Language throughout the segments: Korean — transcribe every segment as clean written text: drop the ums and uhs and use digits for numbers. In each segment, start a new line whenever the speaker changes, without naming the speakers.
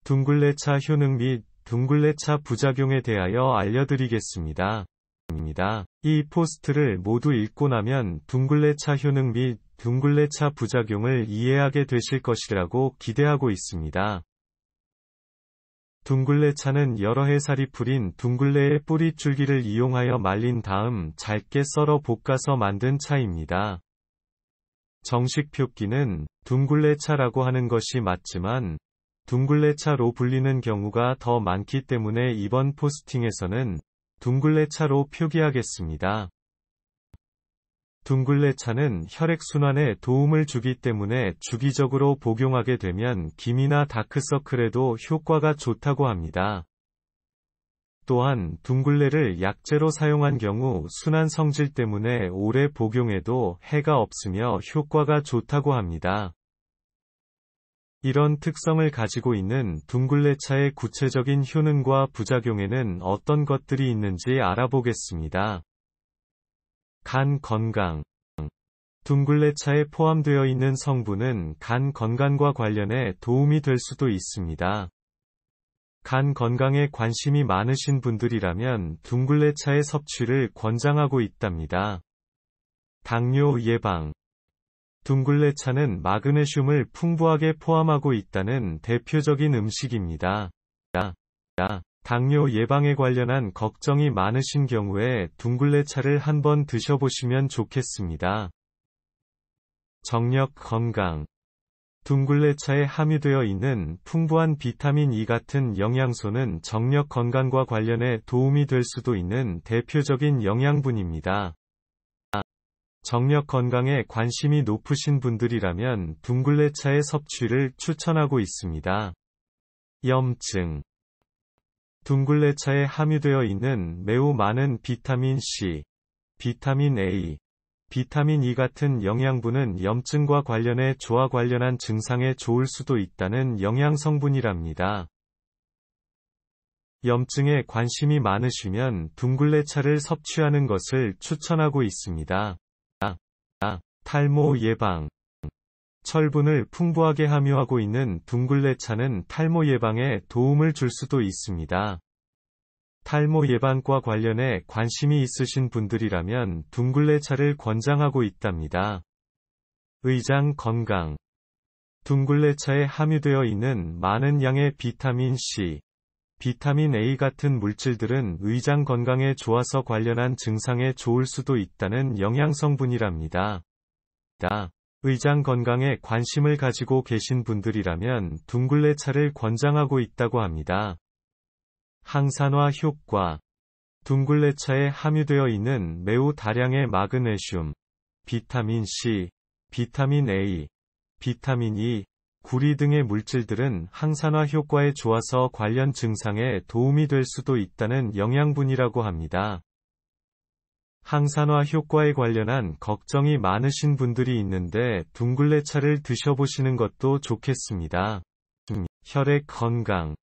둥글레차 효능 및 둥글레차 부작용에 대하여 알려드리겠습니다. 이 포스트를 모두 읽고 나면 둥글레차 효능 및 둥글레차 부작용을 이해하게 되실 것이라고 기대하고 있습니다. 둥글레차는 여러 해살이 풀인 둥글레의 뿌리줄기를 이용하여 말린 다음 잘게 썰어 볶아서 만든 차입니다. 정식 표기는 둥글레차라고 하는 것이 맞지만 둥글레차로 불리는 경우가 더 많기 때문에 이번 포스팅에서는 둥글레차로 표기하겠습니다. 둥글레차는 혈액순환에 도움을 주기 때문에 주기적으로 복용하게 되면 기미나 다크서클에도 효과가 좋다고 합니다. 또한 둥글레를 약재로 사용한 경우 순환 성질 때문에 오래 복용해도 해가 없으며 효과가 좋다고 합니다. 이런 특성을 가지고 있는 둥글레차의 구체적인 효능과 부작용에는 어떤 것들이 있는지 알아보겠습니다. 간 건강. 둥글레차에 포함되어 있는 성분은 간 건강과 관련해 도움이 될 수도 있습니다. 간 건강에 관심이 많으신 분들이라면 둥글레차의 섭취를 권장하고 있답니다. 당뇨 예방. 둥글레차는 마그네슘을 풍부하게 포함하고 있다는 대표적인 음식입니다. 당뇨 예방에 관련한 걱정이 많으신 경우에 둥글레차를 한번 드셔보시면 좋겠습니다. 정력 건강. 둥글레차에 함유되어 있는 풍부한 비타민 E 같은 영양소는 정력 건강과 관련해 도움이 될 수도 있는 대표적인 영양분입니다. 정력 건강에 관심이 높으신 분들이라면 둥글레차의 섭취를 추천하고 있습니다. 염증. 둥글레차에 함유되어 있는 매우 많은 비타민 C, 비타민 A, 비타민 E 같은 영양분은 염증과 관련해 조와 관련한 증상에 좋을 수도 있다는 영양성분이랍니다. 염증에 관심이 많으시면 둥글레차를 섭취하는 것을 추천하고 있습니다. 탈모 예방. 철분을 풍부하게 함유하고 있는 둥글레차는 탈모 예방에 도움을 줄 수도 있습니다. 탈모 예방과 관련해 관심이 있으신 분들이라면 둥글레차를 권장하고 있답니다. 의장 건강. 둥글레차에 함유되어 있는 많은 양의 비타민 C, 비타민 A 같은 물질들은 의장 건강에 좋아서 관련한 증상에 좋을 수도 있다는 영양성분이랍니다. 의장 건강에 관심을 가지고 계신 분들이라면 둥글레차를 권장하고 있다고 합니다. 항산화 효과. 둥글레차에 함유되어 있는 매우 다량의 마그네슘, 비타민 C, 비타민 A, 비타민 E, 구리 등의 물질들은 항산화 효과에 좋아서 관련 증상에 도움이 될 수도 있다는 영양분이라고 합니다. 항산화 효과에 관련한 걱정이 많으신 분들이 있는데 둥글레차를 드셔보시는 것도 좋겠습니다. 혈액 건강.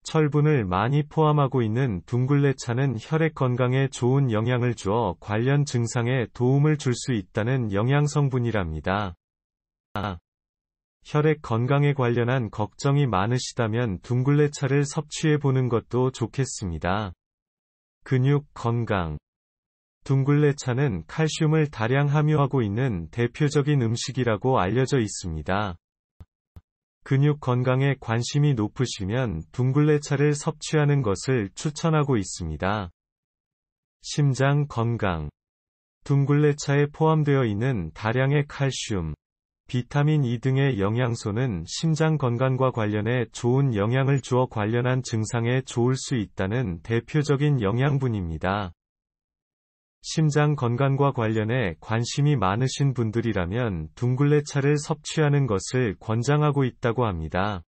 철분을 많이 포함하고 있는 둥글레차는 혈액 건강에 좋은 영향을 주어 관련 증상에 도움을 줄 수 있다는 영양성분이랍니다. 혈액 건강에 관련한 걱정이 많으시다면 둥글레차를 섭취해 보는 것도 좋겠습니다. 근육 건강. 둥글레차는 칼슘을 다량 함유하고 있는 대표적인 음식이라고 알려져 있습니다. 근육 건강에 관심이 높으시면 둥글레차를 섭취하는 것을 추천하고 있습니다. 심장 건강. 둥글레차에 포함되어 있는 다량의 칼슘, 비타민 E 등의 영양소는 심장 건강과 관련해 좋은 영향을 주어 관련한 증상에 좋을 수 있다는 대표적인 영양분입니다. 심장 건강과 관련해 관심이 많으신 분들이라면 둥글레차를 섭취하는 것을 권장하고 있다고 합니다.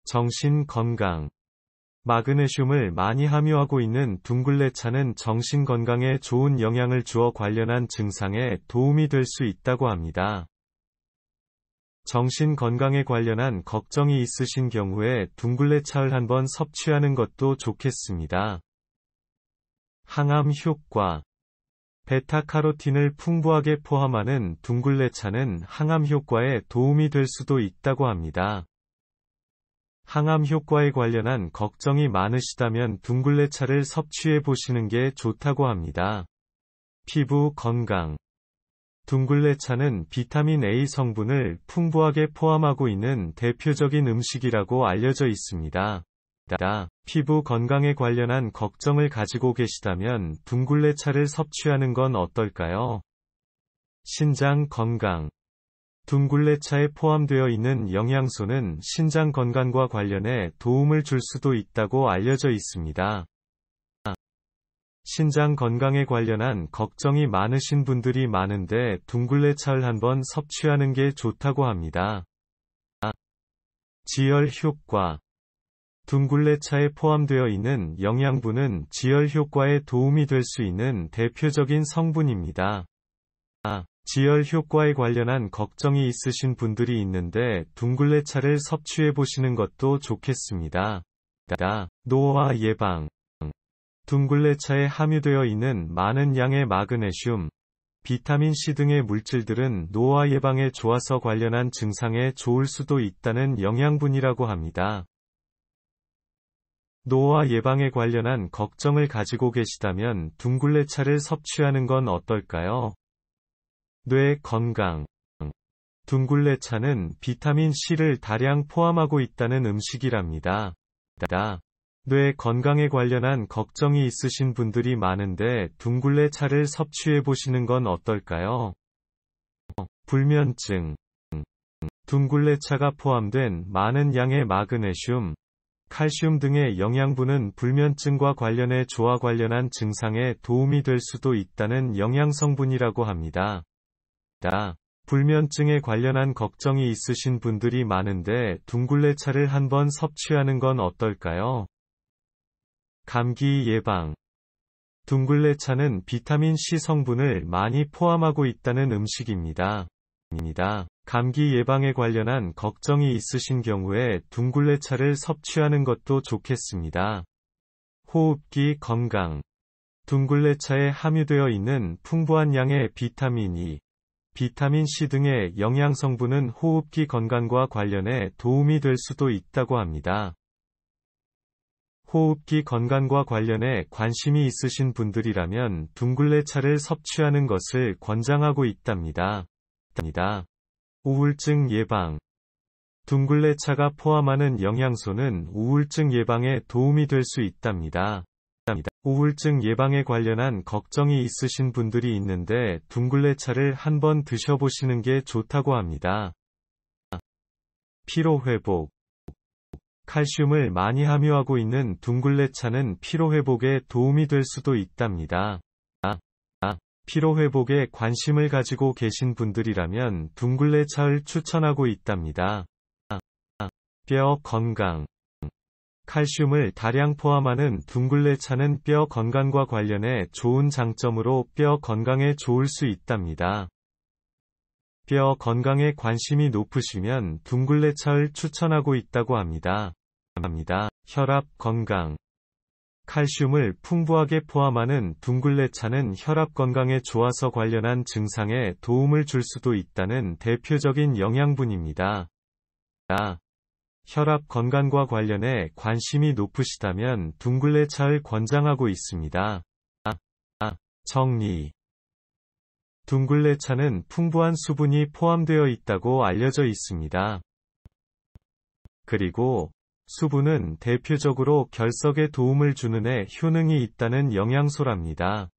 정신 건강. 마그네슘을 많이 함유하고 있는 둥글레차는 정신 건강에 좋은 영향을 주어 관련한 증상에 도움이 될 수 있다고 합니다. 정신 건강에 관련한 걱정이 있으신 경우에 둥글레차를 한번 섭취하는 것도 좋겠습니다. 항암 효과. 베타카로틴을 풍부하게 포함하는 둥글레차는 항암 효과에 도움이 될 수도 있다고 합니다. 항암 효과에 관련한 걱정이 많으시다면 둥글레차를 섭취해 보시는 게 좋다고 합니다. 피부 건강. 둥글레차는 비타민 A 성분을 풍부하게 포함하고 있는 대표적인 음식이라고 알려져 있습니다. 피부 건강에 관련한 걱정을 가지고 계시다면 둥글레차를 섭취하는 건 어떨까요? 신장 건강. 둥글레차에 포함되어 있는 영양소는 신장 건강과 관련해 도움을 줄 수도 있다고 알려져 있습니다. 신장 건강에 관련한 걱정이 많으신 분들이 많은데 둥글레차를 한번 섭취하는 게 좋다고 합니다. 지혈 효과. 둥글레차에 포함되어 있는 영양분은 지혈 효과에 도움이 될 수 있는 대표적인 성분입니다. 지혈 효과에 관련한 걱정이 있으신 분들이 있는데 둥글레차를 섭취해 보시는 것도 좋겠습니다. 노화 예방. 둥글레차에 함유되어 있는 많은 양의 마그네슘, 비타민C 등의 물질들은 노화 예방에 좋아서 관련한 증상에 좋을 수도 있다는 영양분이라고 합니다. 노화 예방에 관련한 걱정을 가지고 계시다면 둥글레차를 섭취하는 건 어떨까요? 뇌 건강. 둥글레차는 비타민C를 다량 포함하고 있다는 음식이랍니다. 뇌 건강에 관련한 걱정이 있으신 분들이 많은데 둥글레차를 섭취해 보시는 건 어떨까요? 불면증. 둥글레차가 포함된 많은 양의 마그네슘, 칼슘 등의 영양분은 불면증과 관련해 조화 관련한 증상에 도움이 될 수도 있다는 영양성분이라고 합니다. 불면증에 관련한 걱정이 있으신 분들이 많은데 둥글레차를 한번 섭취하는 건 어떨까요? 감기 예방. 둥글레차는 비타민C 성분을 많이 포함하고 있다는 음식입니다. 감기 예방에 관련한 걱정이 있으신 경우에 둥글레차를 섭취하는 것도 좋겠습니다. 호흡기 건강. 둥글레차에 함유되어 있는 풍부한 양의 비타민 E, 비타민C 등의 영양성분은 호흡기 건강과 관련해 도움이 될 수도 있다고 합니다. 호흡기 건강과 관련해 관심이 있으신 분들이라면 둥글레차를 섭취하는 것을 권장하고 있답니다. 우울증 예방. 둥글레차가 포함하는 영양소는 우울증 예방에 도움이 될 수 있답니다. 우울증 예방에 관련한 걱정이 있으신 분들이 있는데 둥글레차를 한번 드셔보시는 게 좋다고 합니다. 피로회복. 칼슘을 많이 함유하고 있는 둥글레차는 피로회복에 도움이 될 수도 있답니다. 피로회복에 관심을 가지고 계신 분들이라면 둥글레차를 추천하고 있답니다. 뼈 건강. 칼슘을 다량 포함하는 둥글레차는 뼈 건강과 관련해 좋은 장점으로 뼈 건강에 좋을 수 있답니다. 뼈 건강에 관심이 높으시면 둥글레차를 추천하고 있다고 합니다. 혈압 건강. 칼슘을 풍부하게 포함하는 둥글레차는 혈압 건강에 좋아서 관련한 증상에 도움을 줄 수도 있다는 대표적인 영양분입니다. 혈압 건강과 관련해 관심이 높으시다면 둥글레차를 권장하고 있습니다. 정리. 둥글레차는 풍부한 수분이 포함되어 있다고 알려져 있습니다. 그리고 수분은 대표적으로 결석에 도움을 주는 데 효능이 있다는 영양소랍니다.